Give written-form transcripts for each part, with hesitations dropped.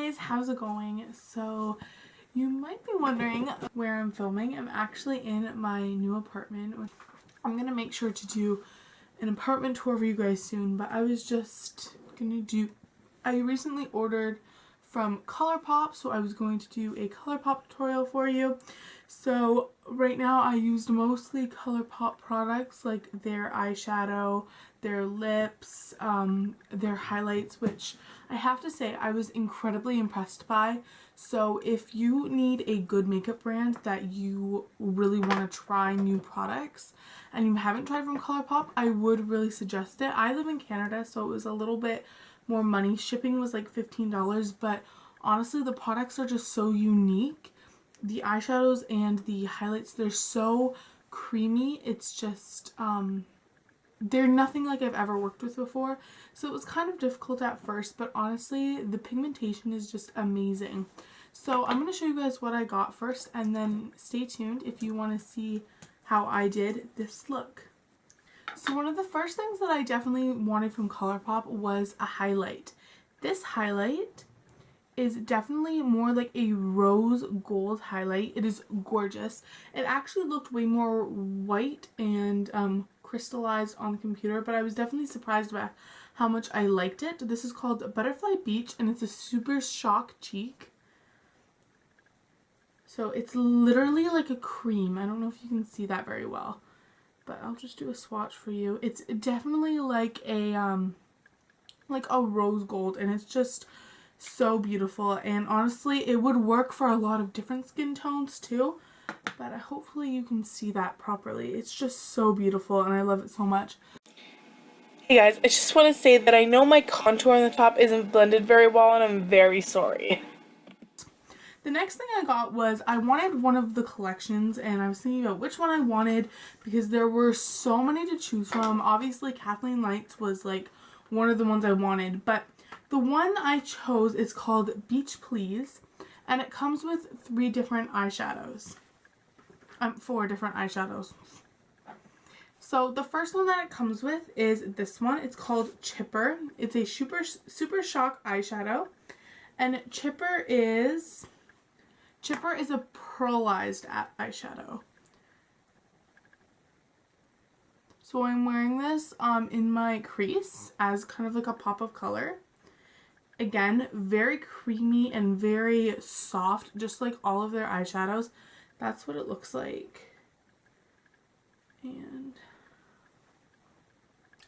guys, how's it going? So you might be wondering where I'm filming. I'm actually in my new apartment. I'm gonna make sure to do an apartment tour for you guys soon, but I was just gonna I recently ordered from ColourPop, so I was going to do a ColourPop tutorial for you. So right now I used mostly ColourPop products, like their eyeshadow, their lips, their highlights, which I have to say I was incredibly impressed by. So if you need a good makeup brand that you really want to try new products and you haven't tried from ColourPop, I would really suggest it. I live in Canada, so it was a little bit more money. Shipping was like $15, but honestly the products are just so unique. The eyeshadows and the highlights, they're so creamy. It's just they're nothing like I've ever worked with before, so it was kind of difficult at first, but honestly the pigmentation is just amazing. So I'm going to show you guys what I got first, and then stay tuned if you want to see how I did this look. So one of the first things that I definitely wanted from ColourPop was a highlight. This highlight is definitely more like a rose gold highlight. It is gorgeous. It actually looked way more white and crystallized on the computer, but I was definitely surprised by how much I liked it. This is called Butterfly Beach, and it's a super shock cheek. So it's literally like a cream. I don't know if you can see that very well, but I'll just do a swatch for you. It's definitely like a rose gold, and it's just so beautiful, and honestly it would work for a lot of different skin tones too, but hopefully you can see that properly. It's just so beautiful and I love it so much. Hey guys, I just want to say that I know my contour on the top isn't blended very well and I'm very sorry. The next thing I got was I wanted one of the collections, and I was thinking about which one I wanted because there were so many to choose from. Obviously Kathleen Lights was like one of the ones I wanted, but the one I chose is called Beach Please, and it comes with 3 different eyeshadows. 4 different eyeshadows. So the first one that it comes with is this one. It's called Chipper. It's a super shock eyeshadow, and Chipper is a pearlized eyeshadow. So I'm wearing this in my crease as kind of like a pop of color. Again, very creamy and very soft, just like all of their eyeshadows. That's what it looks like. And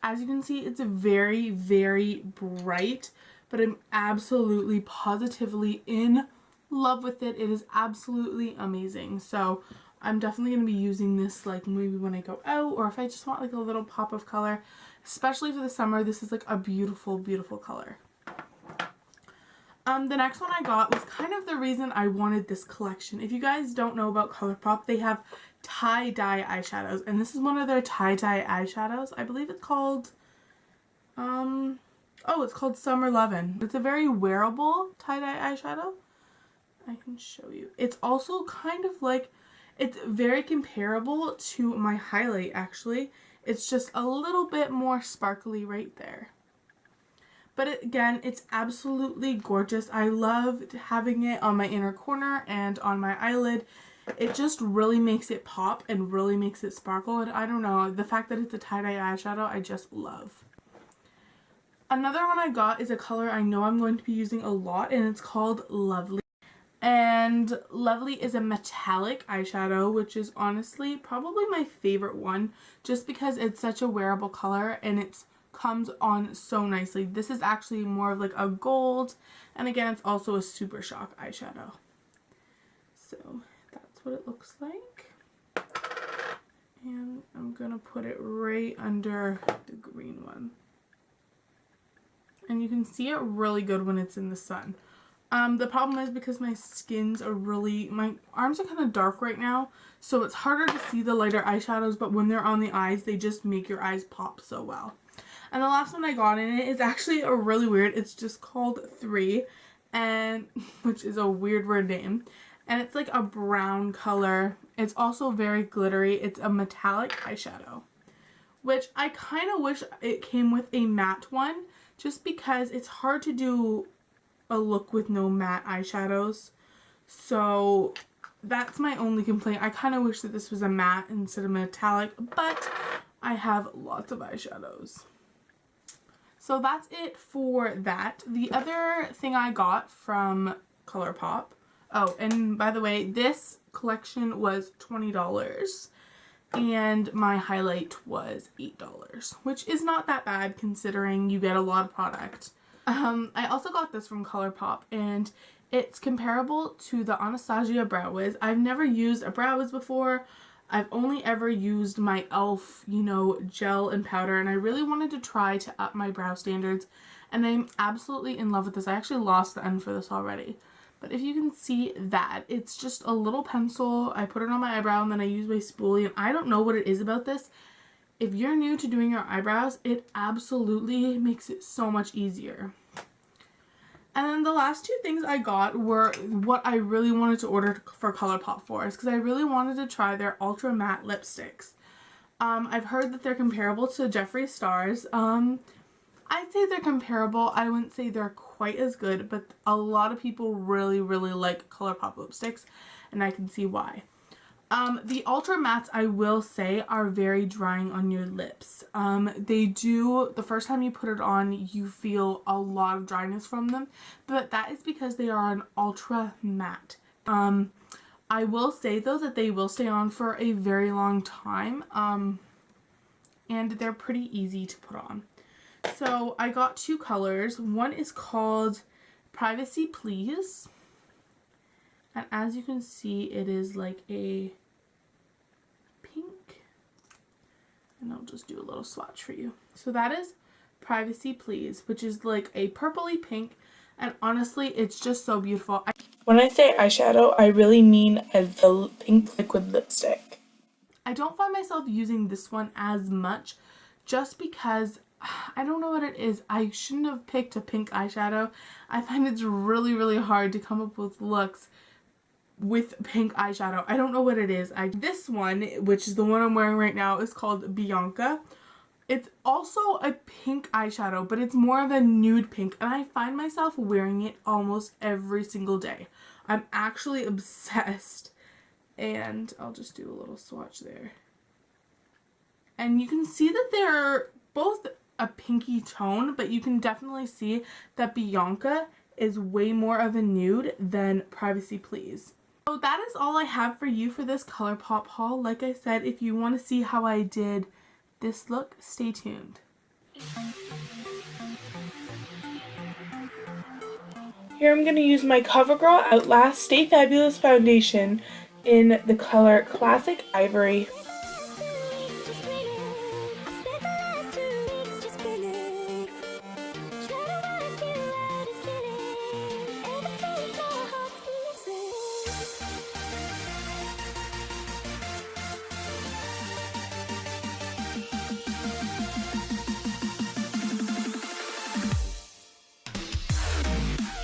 as you can see, it's a very, very bright, but I'm absolutely positively in love with it. It is absolutely amazing. So I'm definitely going to be using this like maybe when I go out, or if I just want like a little pop of color, especially for the summer. This is like a beautiful, beautiful color. The next one I got was kind of the reason I wanted this collection. If you guys don't know about ColourPop, they have tie-dye eyeshadows, and this is one of their tie-dye eyeshadows. I believe it's called, it's called Summer Lovin'. It's a very wearable tie-dye eyeshadow. I can show you. It's also kind of like, it's very comparable to my highlight actually. It's just a little bit more sparkly right there. But again, it's absolutely gorgeous. I loved having it on my inner corner and on my eyelid. It just really makes it pop and really makes it sparkle. And I don't know, the fact that it's a tie-dye eyeshadow, I just love. Another one I got is a color I know I'm going to be using a lot, and it's called Lovely. And Lovely is a metallic eyeshadow, which is honestly probably my favorite one, just because it's such a wearable color and it's comes on so nicely. This is actually more of like a gold, and again it's also a super shock eyeshadow. So that's what it looks like, and I'm gonna put it right under the green one, and you can see it really good when it's in the sun. The problem is because my arms are kind of dark right now, so it's harder to see the lighter eyeshadows, but when they're on the eyes, they just make your eyes pop so well. And the last one I got in it is actually a really weird, it's just called 3, and which is a weird word name. And it's like a brown color. It's also very glittery. It's a metallic eyeshadow, which I kind of wish it came with a matte one, just because it's hard to do a look with no matte eyeshadows. So that's my only complaint. I kind of wish that this was a matte instead of metallic, but I have lots of eyeshadows. So that's it for that. The other thing I got from ColourPop, oh, and by the way, this collection was $20 and my highlight was $8, which is not that bad considering you get a lot of product. I also got this from ColourPop, and it's comparable to the Anastasia Brow Wiz. I've never used a Brow Wiz before. I've only ever used my e.l.f., you know, gel and powder, and I really wanted to try to up my brow standards, and I'm absolutely in love with this. I actually lost the end for this already. But if you can see that, it's just a little pencil. I put it on my eyebrow, and then I use my spoolie, and I don't know what it is about this. If you're new to doing your eyebrows, it absolutely makes it so much easier. And then the last two things I got were what I really wanted to order for ColourPop for, is because I really wanted to try their Ultra Matte lipsticks. I've heard that they're comparable to Jeffree Star's. I'd say they're comparable. I wouldn't say they're quite as good, but a lot of people really like ColourPop lipsticks, and I can see why. The Ultra Mattes, I will say, are very drying on your lips. They do, the first time you put it on, you feel a lot of dryness from them, but that is because they are an Ultra Matte. I will say, though, that they will stay on for a very long time, and they're pretty easy to put on. So I got two colors. One is called Privacy Please, and as you can see, it is like a pink, and I'll just do a little swatch for you. So that is Privacy Please, which is like a purpley pink, and honestly, it's just so beautiful. When I say eyeshadow, I really mean the pink liquid lipstick. I don't find myself using this one as much just because I don't know what it is. I shouldn't have picked a pink eyeshadow. I find it's really hard to come up with looks with pink eyeshadow. I don't know what it is. This one, which is the one I'm wearing right now, is called Bianca. It's also a pink eyeshadow, but it's more of a nude pink, and I find myself wearing it almost every single day. I'm actually obsessed, and I'll just do a little swatch there. And you can see that they're both a pinky tone, but you can definitely see that Bianca is way more of a nude than Privacy Please. So that is all I have for you for this ColourPop haul. Like I said, if you want to see how I did this look, stay tuned. Here I'm going to use my CoverGirl Outlast Stay Fabulous foundation in the color Classic Ivory.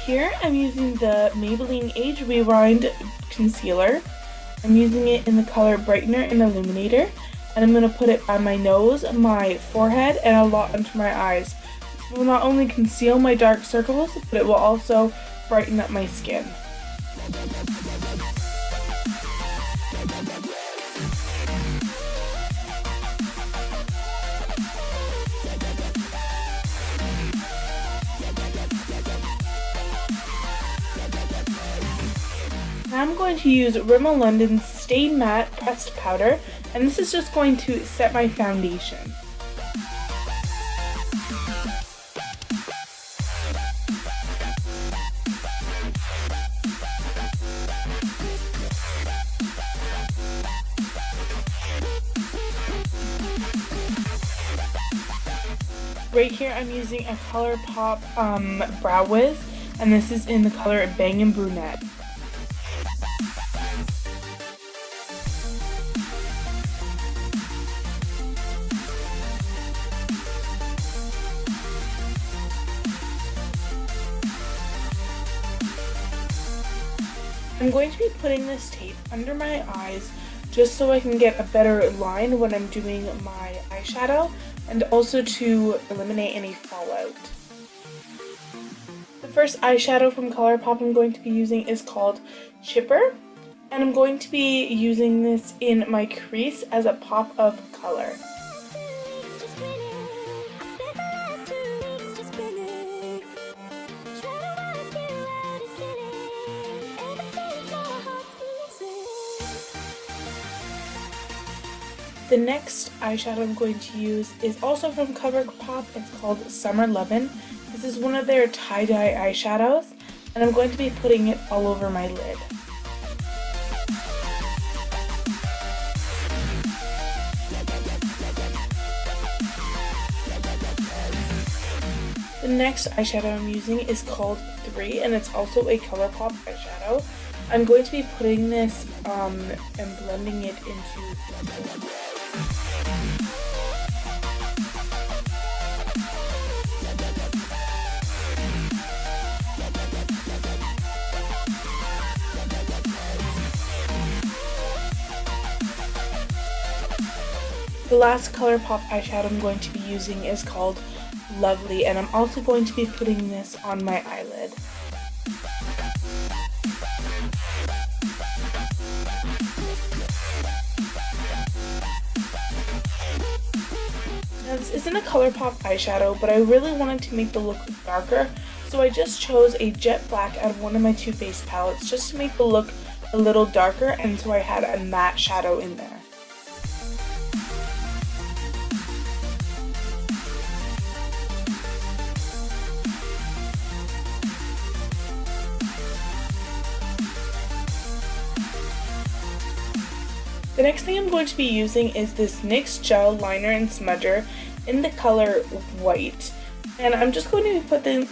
Here I'm using the Maybelline Age Rewind concealer. I'm using it in the color Brightener and Illuminator, and I'm going to put it on my nose, my forehead, and a lot under my eyes. This will not only conceal my dark circles, but it will also brighten up my skin. Now I'm going to use Rimmel London's Stay Matte Pressed Powder, and this is just going to set my foundation. Right here I'm using a ColourPop Brow Wiz, and this is in the color Bangin' Brunette. I'm going to be putting this tape under my eyes just so I can get a better line when I'm doing my eyeshadow, and also to eliminate any fallout. The first eyeshadow from ColourPop I'm going to be using is called Chipper, and I'm going to be using this in my crease as a pop of color. The next eyeshadow I'm going to use is also from ColourPop. It's called Summer Lovin'. This is one of their tie-dye eyeshadows, and I'm going to be putting it all over my lid. The next eyeshadow I'm using is called 3, and it's also a ColourPop eyeshadow. I'm going to be putting this and blending it into the last ColourPop eyeshadow I'm going to be using is called Lovely, and I'm also going to be putting this on my eyelid. Now this isn't a ColourPop eyeshadow, but I really wanted to make the look darker, so I just chose a jet black out of one of my Too Faced palettes just to make the look a little darker, and so I had a matte shadow in there. The next thing I'm going to be using is this NYX Gel Liner and Smudger in the color White. And I'm just going to be putting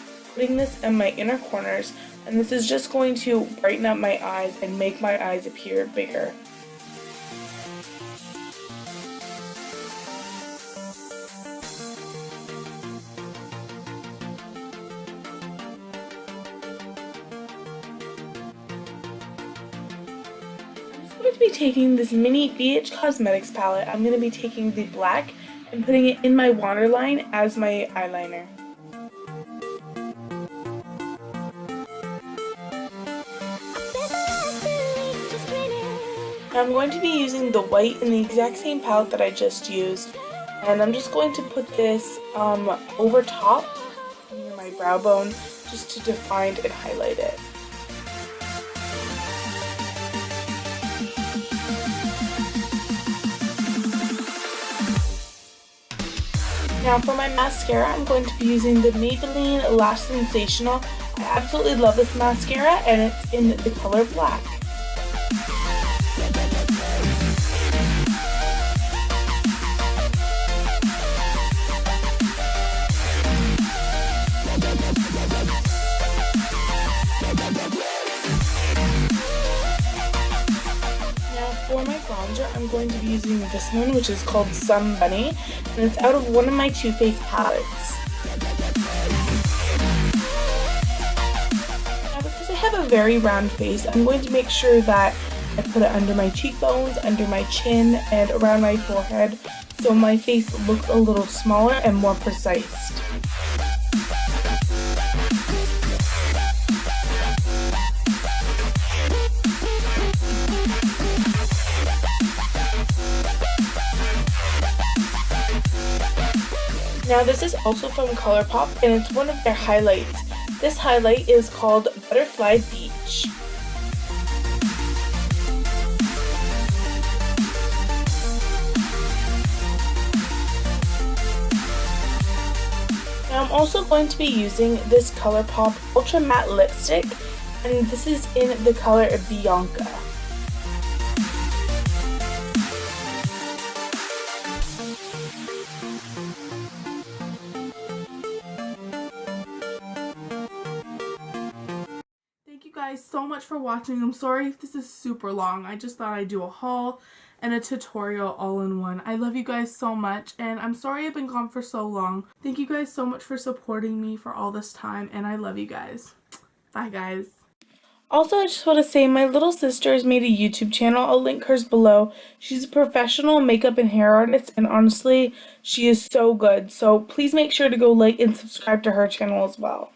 this in my inner corners, and this is just going to brighten up my eyes and make my eyes appear bigger. I'm going to be taking this mini BH Cosmetics palette. I'm going to be taking the black and putting it in my waterline as my eyeliner. Now I'm going to be using the white in the exact same palette that I just used, and I'm just going to put this over top near my brow bone just to define and highlight it. Now for my mascara, I'm going to be using the Maybelline Lash Sensational. I absolutely love this mascara, and it's in the color black. For my bronzer, I'm going to be using this one, which is called Sun Bunny, and it's out of one of my Too Faced palettes. Now, because I have a very round face, I'm going to make sure that I put it under my cheekbones, under my chin, and around my forehead, so my face looks a little smaller and more precise. Now this is also from ColourPop, and it's one of their highlights. This highlight is called Butterfly Beach. Now I'm also going to be using this ColourPop Ultra Matte Lipstick, and this is in the color Bianca. Thank you guys so much for watching. I'm sorry if this is super long. I just thought I'd do a haul and a tutorial all in one. I love you guys so much, and I'm sorry I've been gone for so long. Thank you guys so much for supporting me for all this time, and I love you guys. Bye guys. Also, I just want to say my little sister has made a YouTube channel. I'll link hers below. She's a professional makeup and hair artist, and honestly, she is so good. So please make sure to go like and subscribe to her channel as well.